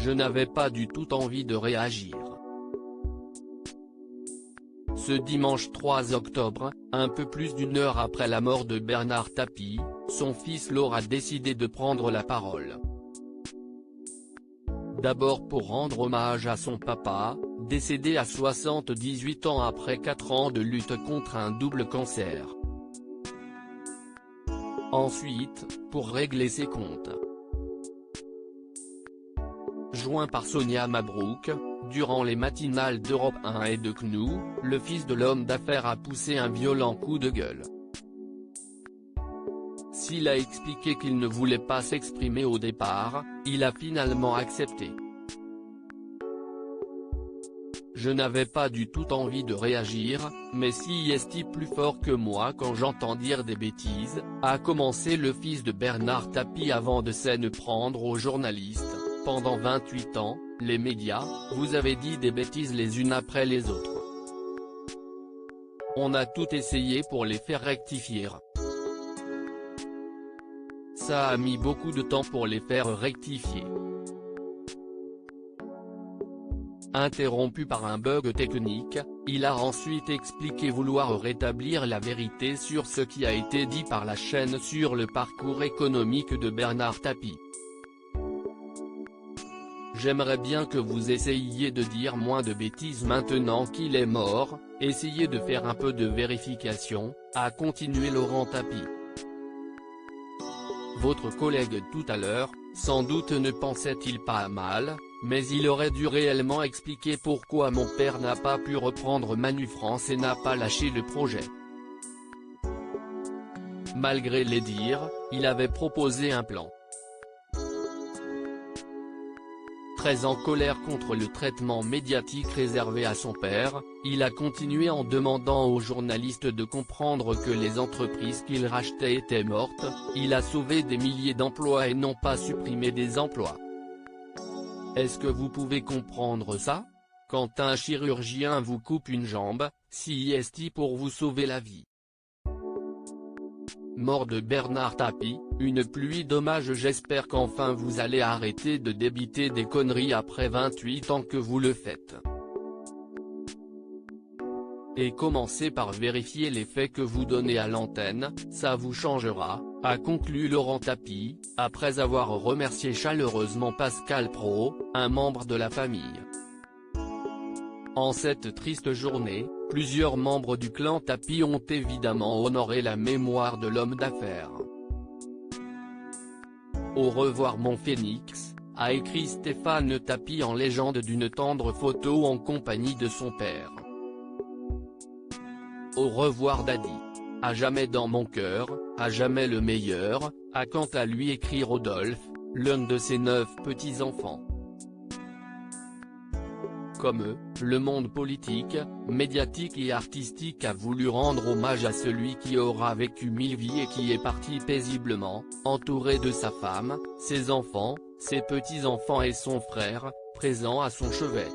Je n'avais pas du tout envie de réagir. Ce dimanche 3 octobre, un peu plus d'une heure après la mort de Bernard Tapie, son fils Laure a décidé de prendre la parole. D'abord pour rendre hommage à son papa, décédé à 78 ans après 4 ans de lutte contre un double cancer. Ensuite, pour régler ses comptes. Joint par Sonia Mabrouk, durant les matinales d'Europe 1 et de CNU, le fils de l'homme d'affaires a poussé un violent coup de gueule. S'il a expliqué qu'il ne voulait pas s'exprimer au départ, il a finalement accepté. Je n'avais pas du tout envie de réagir, mais si est plus fort que moi quand j'entends dire des bêtises, a commencé le fils de Bernard Tapie avant de s'en prendre aux journalistes. Pendant 28 ans, les médias, vous avez dit des bêtises les unes après les autres. On a tout essayé pour les faire rectifier. Ça a mis beaucoup de temps pour les faire rectifier. Interrompu par un bug technique, il a ensuite expliqué vouloir rétablir la vérité sur ce qui a été dit par la chaîne sur le parcours économique de Bernard Tapie. J'aimerais bien que vous essayiez de dire moins de bêtises maintenant qu'il est mort, essayez de faire un peu de vérification, a continué Laurent Tapie. Votre collègue tout à l'heure, sans doute ne pensait-il pas mal, mais il aurait dû réellement expliquer pourquoi mon père n'a pas pu reprendre Manu France et n'a pas lâché le projet. Malgré les dires, il avait proposé un plan. Très en colère contre le traitement médiatique réservé à son père, il a continué en demandant aux journalistes de comprendre que les entreprises qu'il rachetait étaient mortes, il a sauvé des milliers d'emplois et non pas supprimé des emplois. Est-ce que vous pouvez comprendre ça? Quand un chirurgien vous coupe une jambe, si est pour vous sauver la vie. Mort de Bernard Tapie, une pluie d'hommages. J'espère qu'enfin vous allez arrêter de débiter des conneries après 28 ans que vous le faites. Et commencez par vérifier les faits que vous donnez à l'antenne, ça vous changera, a conclu Laurent Tapie, après avoir remercié chaleureusement Pascal Praud, un membre de la famille. En cette triste journée, plusieurs membres du clan Tapie ont évidemment honoré la mémoire de l'homme d'affaires. Au revoir mon phénix, a écrit Stéphane Tapie en légende d'une tendre photo en compagnie de son père. Au revoir Daddy. À jamais dans mon cœur, à jamais le meilleur, a quant à lui écrit Rodolphe, l'un de ses 9 petits-enfants. Comme eux, le monde politique, médiatique et artistique a voulu rendre hommage à celui qui aura vécu 1000 vies et qui est parti paisiblement, entouré de sa femme, ses enfants, ses petits-enfants et son frère, présent à son chevet.